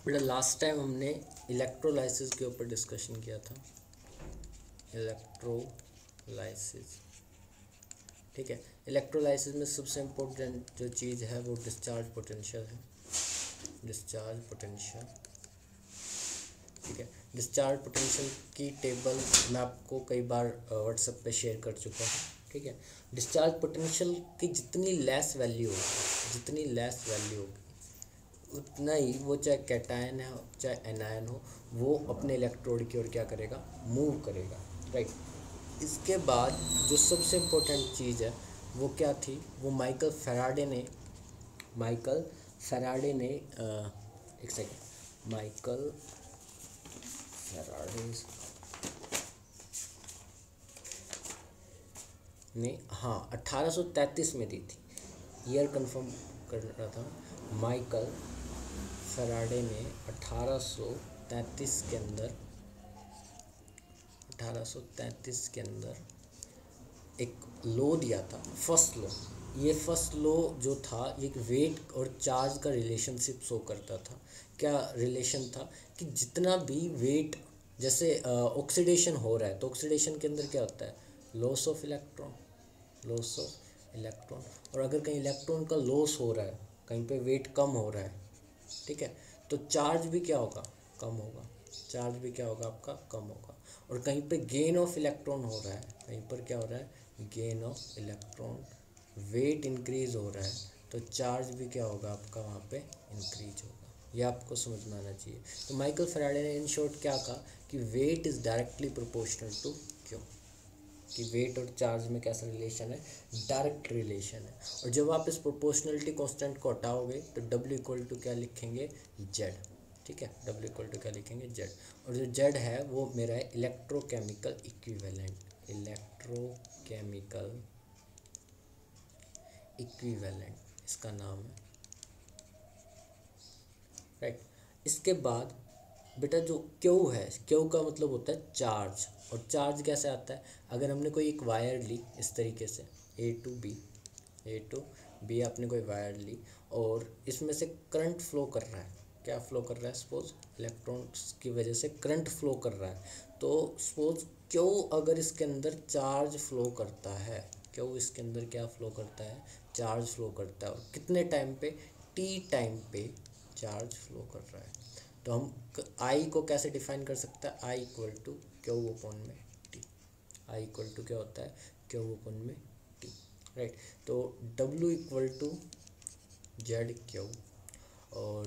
बेटा last time हमने electrolysis के ऊपर डिस्कशन किया था। इलेक्ट्रोलाइसिस, ठीक है। इलेक्ट्रोलाइसिस में सबसे इम्पोर्टेंट जो चीज़ है वो डिस्चार्ज पोटेंशियल है। डिस्चार्ज पोटेंशियल, ठीक है। डिस्चार्ज पोटेंशियल की टेबल मैं आपको कई बार व्हाट्सएप पे शेयर कर चुका हूँ, ठीक है। डिस्चार्ज पोटेंशियल की जितनी लेस वैल्यू होगी, जितनी लेस वैल्यू होगी उतना ही वो, चाहे कैटायन है चाहे एनायन हो, वो अपने इलेक्ट्रोड की ओर क्या करेगा, मूव करेगा, राइट। इसके बाद जो सबसे इम्पोर्टेंट चीज़ है वो क्या थी, वो माइकल फैराडे ने एक सेकेंड, माइकल फैराडे ने, हाँ, 1833 में दी थी। ईयर कंफर्म कर रहा था। माइकल फैराडे ने 1833 के अंदर एक लॉ दिया था, फर्स्ट लॉ। ये फर्स्ट लॉ जो था, ये वेट और चार्ज का रिलेशनशिप शो करता था। क्या रिलेशन था कि जितना भी वेट, जैसे ऑक्सीडेशन हो रहा है तो ऑक्सीडेशन के अंदर क्या होता है, loss of electron, loss of electron. और अगर कहीं इलेक्ट्रॉन का लॉस हो रहा है, कहीं पे वेट कम हो रहा है, ठीक है, तो चार्ज भी क्या होगा, कम होगा। चार्ज भी क्या होगा आपका, कम होगा। और कहीं पे गेन ऑफ इलेक्ट्रॉन हो रहा है, कहीं पर क्या हो रहा है, gain of electron, weight increase हो रहा है, तो चार्ज भी क्या होगा आपका वहाँ पे इंक्रीज होगा। ये आपको समझ में आना चाहिए। तो माइकल फैराडे ने इन शॉर्ट क्या कहा कि weight is directly proportional to Q, कि वेट और चार्ज में कैसा रिलेशन है, डायरेक्ट रिलेशन है। और जब आप इस प्रोपोर्शनलिटी कांस्टेंट को हटाओगे तो W इक्वल टू क्या लिखेंगे, Z, ठीक है। W इक्वल टू क्या लिखेंगे, Z। और जो Z है वो मेरा है इलेक्ट्रोकेमिकल इक्विवेलेंट, इलेक्ट्रोकेमिकल इक्विवेलेंट इसका नाम है, राइट। इसके बाद बेटा जो Q है, Q का मतलब होता है चार्ज। और चार्ज कैसे आता है, अगर हमने कोई एक वायर ली इस तरीके से, A टू B आपने कोई वायर ली और इसमें से करंट फ्लो कर रहा है, क्या फ्लो कर रहा है, सपोज इलेक्ट्रॉन्स की वजह से करंट फ्लो कर रहा है। तो सपोज Q अगर इसके अंदर चार्ज फ्लो करता है, Q इसके अंदर क्या फ्लो करता है, चार्ज फ्लो करता है। और कितने टाइम पे, T टाइम पे चार्ज फ्लो कर रहा है। तो हम I को कैसे डिफाइन कर सकते हैं, I equal to Q upon में T। I इक्वल टू क्या होता है, Q अपॉन में T, राइट। तो W equal to Z Q, और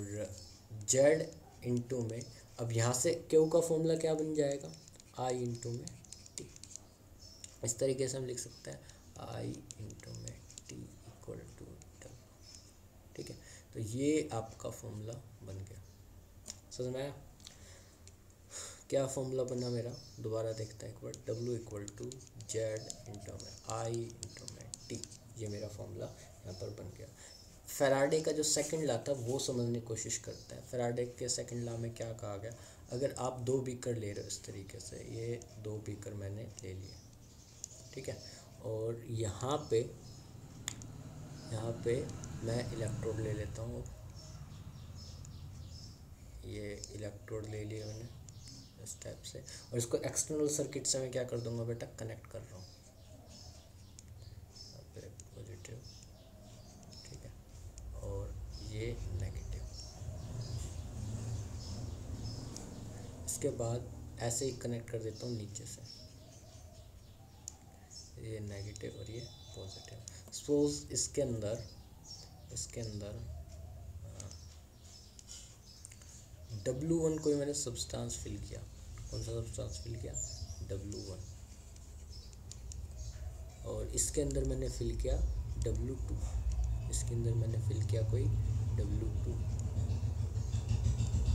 Z इंटू में, अब यहाँ से Q का फॉर्मूला क्या बन जाएगा, I इंटू में T। इस तरीके से हम लिख सकते हैं I इंटू में T इक्वल टू W, ठीक है। तो ये आपका फॉर्मूला बन गया, समझ में आया। क्या फॉर्मूला बना मेरा, दोबारा देखते हैं एक बार। W equal to Z into में I इंटू में T, ये मेरा फॉर्मूला यहाँ पर बन गया। फैराडे का जो सेकंड लॉ था वो समझने की कोशिश करते हैं। फैराडे के सेकंड लॉ में क्या कहा गया, अगर आप दो बीकर ले रहे हो इस तरीके से, ये दो बीकर मैंने ले लिए, ठीक है। और यहाँ पे मैं इलेक्ट्रोड ले लेता हूँ, ये इलेक्ट्रोड ले लिया मैंने इस टाइप से, और इसको एक्सटर्नल सर्किट से मैं क्या कर दूंगा बेटा, कनेक्ट कर रहा हूँ पॉजिटिव, ठीक है, और ये नेगेटिव। इसके बाद ऐसे ही कनेक्ट कर देता हूँ नीचे से, ये नेगेटिव और ये पॉजिटिव। सपोज इसके अंदर W1 को मैंने सब्सटेंस फिल किया, कौन सा सब्सटेंस फिल किया, W1। और इसके अंदर मैंने फिल किया W2, इसके अंदर मैंने फिल किया कोई W2,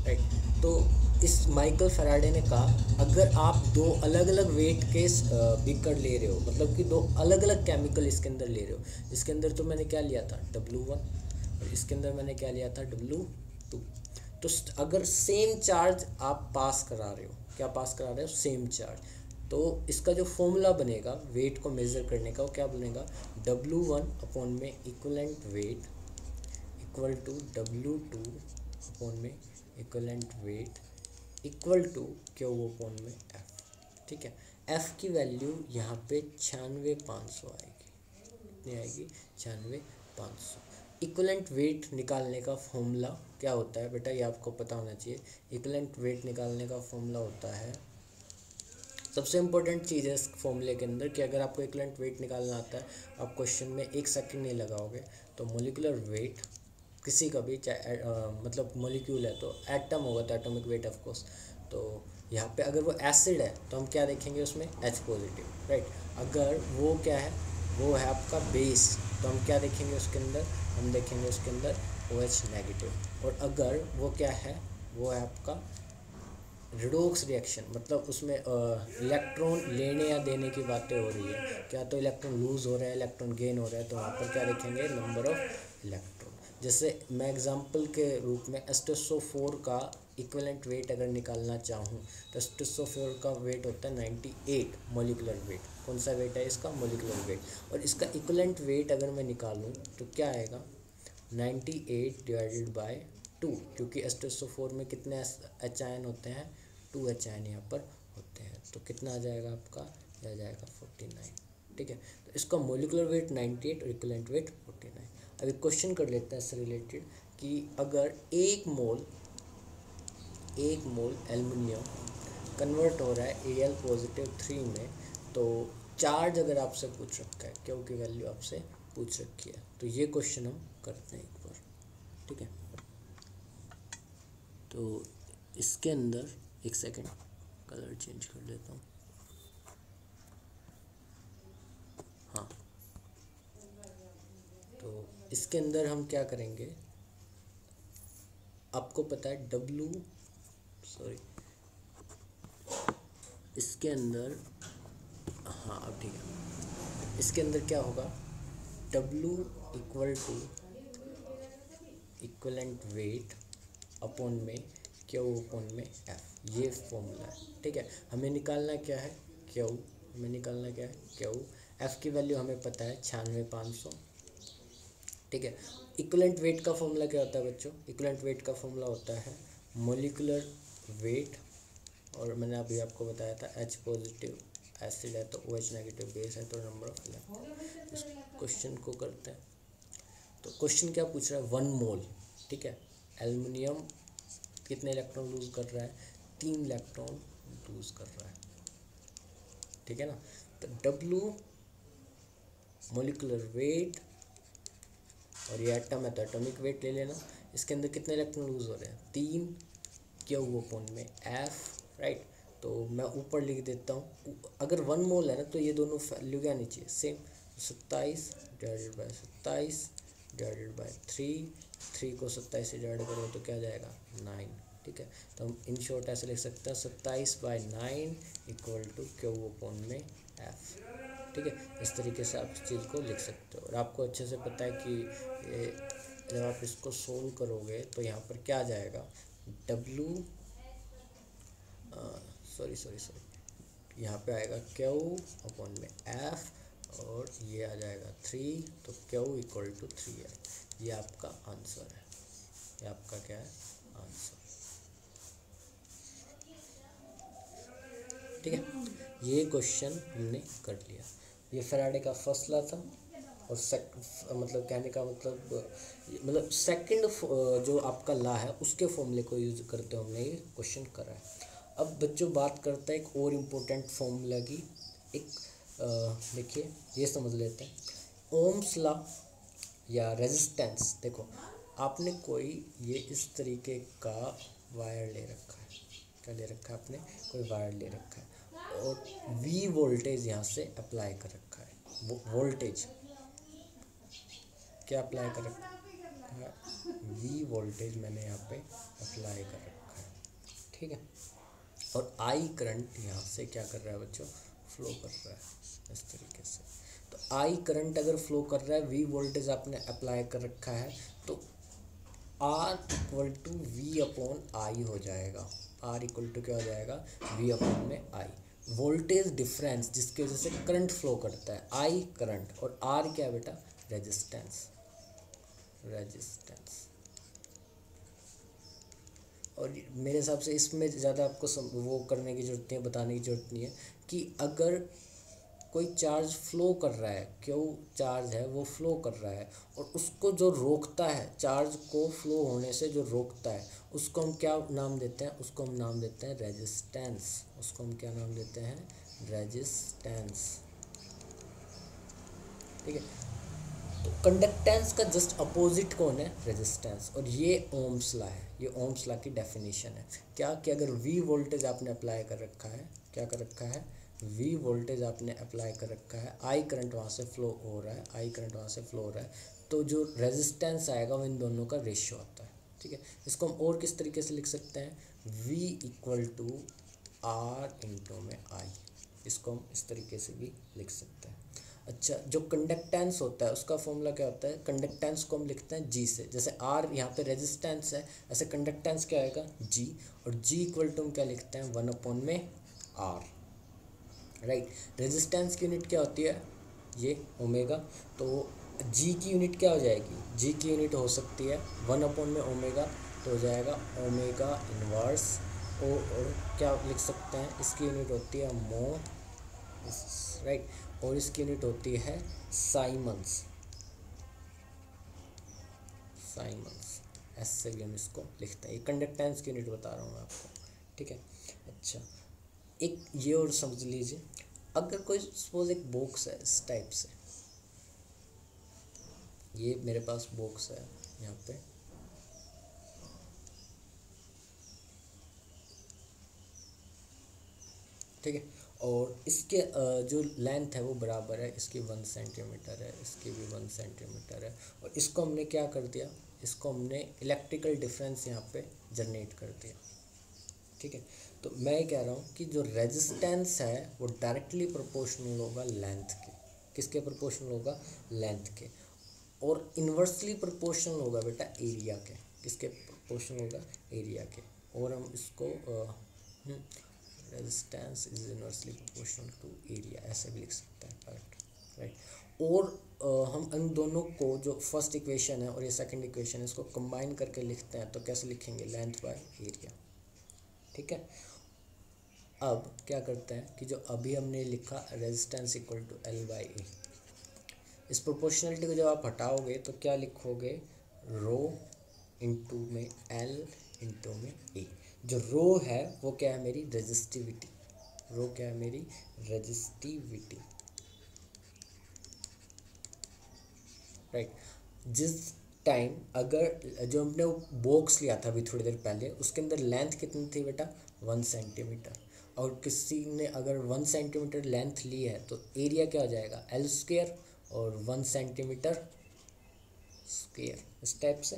राइट। तो इस माइकल फैराडे ने कहा अगर आप दो अलग अलग वेट के बीकर ले रहे हो, मतलब कि दो अलग अलग केमिकल इसके अंदर ले रहे हो, इसके अंदर तो मैंने क्या लिया था W1 और इसके अंदर मैंने क्या लिया था W2। तो अगर सेम चार्ज आप पास करा रहे हो, क्या पास करा रहे हो, सेम चार्ज, तो इसका जो फॉर्मूला बनेगा वेट को मेज़र करने का वो क्या बनेगा, W1 अपॉन में equivalent weight equal to W2 upon में equivalent weight equal to Q upon में एफ। ठीक है, एफ की वैल्यू यहाँ पे 96,500 आएगी। कितनी आएगी? 96,500। इक्वलेंट वेट निकालने का फॉर्मूला क्या होता है बेटा, ये आपको पता होना चाहिए। इक्वलेंट वेट निकालने का फॉर्मूला होता है, सबसे इंपॉर्टेंट चीज़ है इस फॉर्मूले के अंदर कि अगर आपको इक्वलेंट वेट निकालना आता है, आप क्वेश्चन में 1 सेकंड नहीं लगाओगे, तो मोलिकुलर वेट किसी का भी चाहे मतलब मोलिक्यूल है तो एटम होगा तो एटॉमिक वेट ऑफ कोर्स। तो यहाँ पे अगर वो एसिड है तो हम क्या देखेंगे उसमें? H positive, right. अगर वो क्या है, वो है आपका बेस, तो हम क्या देखेंगे उसके अंदर? हम देखेंगे उसके अंदर OH नेगेटिव। और अगर वो क्या है, वो है आपका रिडोक्स रिएक्शन, मतलब उसमें इलेक्ट्रॉन लेने या देने की बातें हो रही है, क्या तो इलेक्ट्रॉन लूज़ हो रहा है, इलेक्ट्रॉन गेन हो रहा है, तो वहाँ पर क्या देखेंगे? Number of electron. जैसे मैं एग्जांपल के रूप में H2SO4 का इक्विवेलेंट वेट अगर निकालना चाहूँ तो H2SO4 का वेट होता है 98 मोलिकुलर वेट। कौन सा वेट है इसका? Molecular weight. और इसका इक्विवेलेंट वेट अगर मैं निकालूँ तो क्या आएगा? 98 डिवाइडेड बाय 2, क्योंकि H2SO4 में कितने H आयन होते हैं? 2 H आयन यहाँ पर होते हैं। तो कितना आ जाएगा आपका? यह आ जाएगा 49। ठीक है, तो इसका मोलिकुलर वेट 98 और इक्विवेलेंट वेट 49। अभी क्वेश्चन कर लेते हैं इससे रिलेटेड कि अगर एक मोल एल्युमिनियम कन्वर्ट हो रहा है Al पॉजिटिव 3 में, तो चार्ज अगर आपसे पूछ रखा है, क्यों की वैल्यू आपसे पूछ रखी है, तो ये क्वेश्चन हम करते हैं एक बार। ठीक है, तो इसके अंदर 1 सेकेंड कलर चेंज कर लेता हूँ। हाँ, तो इसके अंदर हम क्या करेंगे, आपको पता है इसके अंदर, हाँ अब ठीक है, इसके अंदर क्या होगा? W equal to equivalent weight upon में Q अपॉन में F, ये फॉर्मूला है। ठीक है, हमें निकालना क्या है? Q, हमें निकालना क्या है? Q। F की वैल्यू हमें पता है 96,500। ठीक है, इक्वलेंट वेट का फॉर्मूला क्या होता है बच्चों? इक्वलेंट वेट का फॉर्मूला होता है मोलिकुलर वेट, और मैंने अभी आपको बताया था H पॉजिटिव एसिड है तो OH नेगेटिव बेस है तो नंबर ऑफ इलेक्ट्रॉन। इस क्वेश्चन को करते हैं। तो क्वेश्चन क्या पूछ रहा है? 1 मोल। ठीक है, एल्युमिनियम कितने इलेक्ट्रॉन लूज कर रहा है? 3 इलेक्ट्रॉन लूज कर रहा है। ठीक है ना, तो W मोलिकुलर वेट, और ये एटम है तो एटॉमिक वेट ले लेना। इसके अंदर कितने इलेक्ट्रॉन लूज हो रहे हैं? 3 Q अपॉन में F, राइट। तो मैं ऊपर लिख देता हूँ, अगर 1 मोल है ना तो ये दोनों वैल्यू क्या आनी चाहिए? Same. 27 divided by 27 divided by 3 को 27 से डिवाइड करो तो क्या जाएगा? 9। ठीक है, तो हम इन शॉर्ट ऐसे लिख सकते हैं 27/9 इक्वल टू Q अपॉन में F। ठीक है, इस तरीके से आप इस चीज़ को लिख सकते हो। और आपको अच्छे से पता है कि जब आप इसको सोल्व करोगे तो यहाँ पर क्या आ जाएगा? W सॉरी यहाँ पे आएगा Q अपॉन में F, और ये आ जाएगा 3, तो Q इक्वल टू 3 है। ये आपका आंसर है, ये आपका क्या है? आंसर। ठीक है, ये क्वेश्चन हमने कर लिया। ये फैराडे का फर्स्ट लॉ था, और मतलब कहने का मतलब सेकंड जो आपका लॉ है उसके फॉर्मूले को यूज करते हुए हमने ये क्वेश्चन करा है। अब बच्चों बात करते हैं एक और इम्पोर्टेंट फॉर्मूला की। एक देखिए, ये समझ लेते हैं ओम्स लॉ या रेजिस्टेंस। देखो, आपने कोई ये इस तरीके का वायर ले रखा है, क्या ले रखा है आपने? कोई वायर ले रखा है, और V वोल्टेज यहाँ से अप्लाई कर रखा है। वो वोल्टेज क्या अप्लाई कर रखा है? V वोल्टेज मैंने यहाँ पे अप्लाई कर रखा है। ठीक है, और I करंट यहाँ से क्या कर रहा है बच्चों? फ्लो कर रहा है इस तरीके से। तो I करंट अगर फ्लो कर रहा है, V वोल्टेज आपने अप्लाई कर रखा है, तो R equal to V upon I हो जाएगा। R इक्वल टू क्या हो जाएगा? V अपॉन में I। वोल्टेज डिफरेंस जिसकी वजह से करंट फ्लो करता है, I करंट, और R क्या है बेटा? रेजिस्टेंस। और मेरे हिसाब से इसमें ज़्यादा आपको वो करने की ज़रूरत नहीं है, बताने की ज़रूरत नहीं है कि अगर कोई चार्ज फ्लो कर रहा है, क्यों चार्ज है वो फ्लो कर रहा है, और उसको जो रोकता है, चार्ज को फ्लो होने से जो रोकता है, उसको हम क्या नाम देते हैं? उसको हम नाम देते हैं रेजिस्टेंस। उसको हम क्या नाम देते हैं? रेजिस्टेंस। ठीक है। तो कंडक्टेंस का जस्ट अपोजिट कौन है? रेजिस्टेंस। और ये ओम्स लॉ है, ये ओम्स लॉ की डेफिनेशन है क्या कि अगर वी वोल्टेज आपने अप्लाई कर रखा है, क्या कर रखा है? वी वोल्टेज आपने अप्लाई कर रखा है, आई करंट वहाँ से फ्लो हो रहा है, आई करंट वहाँ से फ्लो हो रहा है, तो जो रेजिस्टेंस आएगा वो इन दोनों का रेशियो आता है। ठीक है। इसको हम और किस तरीके से लिख सकते हैं? V equal to R into में आई। इसको हम इस तरीके से भी लिख सकते हैं। अच्छा, जो कंडक्टेंस होता है उसका फॉर्मूला क्या होता है? कंडक्टेंस को हम लिखते हैं जी से, जैसे आर यहाँ पे रेजिस्टेंस है, ऐसे कंडक्टेंस क्या आएगा? जी। और जी इक्वल टू हम क्या लिखते हैं? 1 में आर। राइट। रेजिस्टेंस की यूनिट क्या होती है? ये ओमेगा। तो जी की यूनिट क्या हो जाएगी? जी की यूनिट हो सकती है 1 में ओमेगा, तो हो जाएगा ओमेगा इनवर्स। और क्या लिख सकते हैं? इसकी यूनिट होती है मो। राइट। और इसकी यूनिट होती है साइमंस। साइमंस एस से भी हम इसको लिखते हैं। ये कंडक्टेंस की यूनिट बता रहा हूँ मैं आपको। ठीक है। अच्छा, एक ये और समझ लीजिए, अगर कोई सपोज एक बॉक्स है इस टाइप से, ये मेरे पास बॉक्स है यहाँ पे, ठीक है, और इसके जो लेंथ है वो बराबर है, इसकी 1 सेंटीमीटर है, इसकी भी 1 सेंटीमीटर है, और इसको हमने क्या कर दिया? इसको हमने इलेक्ट्रिकल डिफरेंस यहाँ पे जनरेट कर दिया। ठीक है। तो मैं कह रहा हूँ कि जो रेजिस्टेंस है वो डायरेक्टली प्रोपोर्शनल होगा लेंथ के। किसके प्रोपोर्शनल होगा? लेंथ के। और इन्वर्सली प्रोपोर्शनल होगा बेटा एरिया के। किसके प्रोपोर्शनल होगा? एरिया के। और हम इसको resistance is inversely proportional to area ऐसे भी लिख सकते हैं। राइट। और हम इन दोनों को, जो फर्स्ट इक्वेशन है और ये सेकंड इक्वेशन है, इसको कंबाइन करके लिखते हैं, तो कैसे लिखेंगे? Length by area. ठीक है। अब क्या करते हैं कि जो अभी हमने लिखा resistance equal to L by A, इस प्रोपोर्शनलिटी को जब आप हटाओगे तो क्या लिखोगे? रो इंटू में एल इंटू में ए। जो रो है वो क्या है? मेरी रेजिस्टिविटी। रो क्या है? मेरी रेजिस्टिविटी। राइट। जिस टाइम अगर जो हमने वो बॉक्स लिया था अभी थोड़ी देर पहले, उसके अंदर लेंथ कितनी थी बेटा? 1 सेंटीमीटर। और किसी ने अगर 1 सेंटीमीटर लेंथ ली है तो एरिया क्या हो जाएगा? एल स्क्वेयर और 1 सेंटीमीटर स्क्वेयर, इस टाइप से।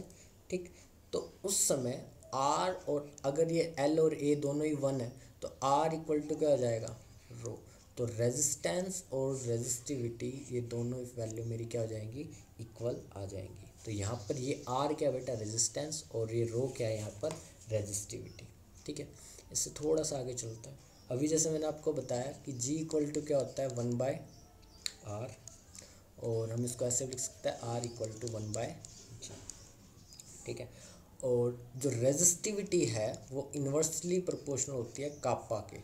ठीक। तो उस समय आर, और अगर ये एल और ए दोनों ही 1 है तो आर इक्वल टू क्या हो जाएगा? रो। तो रेजिस्टेंस और रेजिस्टिविटी ये दोनों वैल्यू मेरी क्या हो जाएंगी? इक्वल आ जाएंगी। तो यहाँ पर ये आर क्या बेटा? रेजिस्टेंस, और ये रो क्या है यहाँ पर? रेजिस्टिविटी। ठीक है। इससे थोड़ा सा आगे चलता है। अभी जैसे मैंने आपको बताया कि जी इक्वल टू क्या होता है? 1 बाय आर, और हम इसको ऐसे लिख सकते हैं आर इक्वल टू 1 बाय जी। ठीक है। और जो रेजिस्टिविटी है वो इन्वर्सली प्रोपोर्शनल होती है कापा के।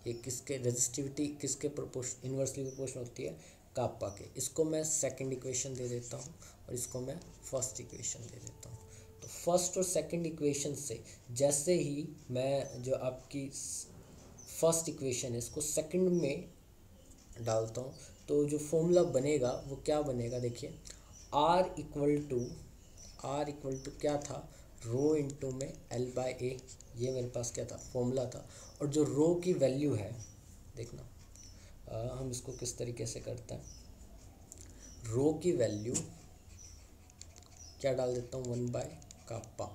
ये किसके? रेजिस्टिविटी किसके प्रोपोर्शन इन्वर्सली प्रोपोर्शनल होती है? कापा के। इसको मैं सेकंड इक्वेशन दे देता हूँ और इसको मैं फर्स्ट इक्वेशन दे देता हूँ। तो फर्स्ट और सेकंड इक्वेशन से जैसे ही मैं जो आपकी फर्स्ट इक्वेशन है इसको सेकंड में डालता हूँ, तो जो फॉर्मूला बनेगा वो क्या बनेगा? देखिए, आर इक्वल टू क्या था? रो इंटू में एल बाय ए। ये मेरे पास क्या था? फॉर्मूला था। और जो रो की वैल्यू है, देखना हम इसको किस तरीके से करते हैं। रो की वैल्यू क्या डाल देता हूँ? 1 बाय कापा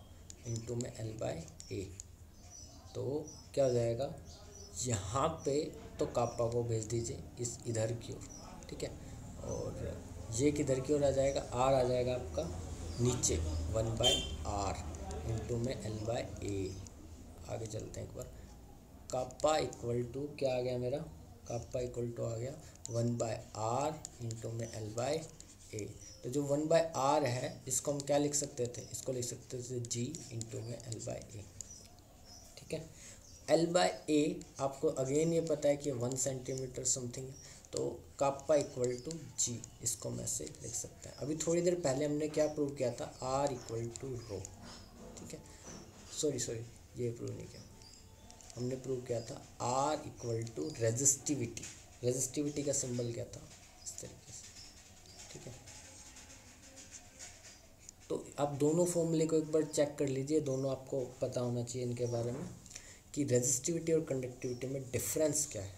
इंटू में एल बाय ए। तो क्या हो जाएगा? यहाँ पे तो कापा को भेज दीजिए इस इधर की ओर। ठीक है। और ये किधर की ओर आ जाएगा? आर आ जाएगा आपका नीचे 1 बाय आर इंटू में एल बाय ए। आगे चलते हैं एक बार। कापा इक्वल टू क्या आ गया मेरा? कापा इक्वल टू आ गया 1 बाय आर इंटू में एल बाय ए। तो जो 1 बाय आर है इसको हम क्या लिख सकते थे? इसको लिख सकते थे जी इंटू में एल बाय ए। ठीक है। एल बाय ए आपको अगेन ये पता है कि 1 सेंटीमीटर समथिंग है, तो काप्पा इक्वल टू जी, इसको मैं से लिख सकते हैं। अभी थोड़ी देर पहले हमने क्या प्रूव किया था, आर इक्वल टू रो, ठीक है। सॉरी ये प्रूव नहीं किया, हमने प्रूव किया था R equal to resistivity. Resistivity का सिंबल क्या था, इस तरीके से, ठीक है। तो आप दोनों फॉर्मूले को एक बार चेक कर लीजिए, दोनों आपको पता होना चाहिए इनके बारे में कि रेजिस्टिविटी और कंडक्टिविटी में डिफरेंस क्या है।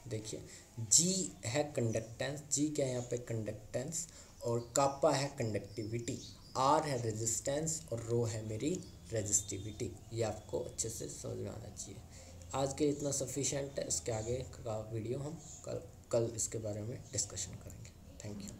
देखिए, जी है कंडक्टेंस, जी क्या है यहाँ पे कंडक्टेंस, और कापा है कंडक्टिविटी, आर है रेजिस्टेंस और रो है मेरी रेजिस्टिविटी। ये आपको अच्छे से समझ में आना चाहिए। आज के इतना सफिशेंट है, इसके आगे का वीडियो हम कल इसके बारे में डिस्कशन करेंगे। Thank you.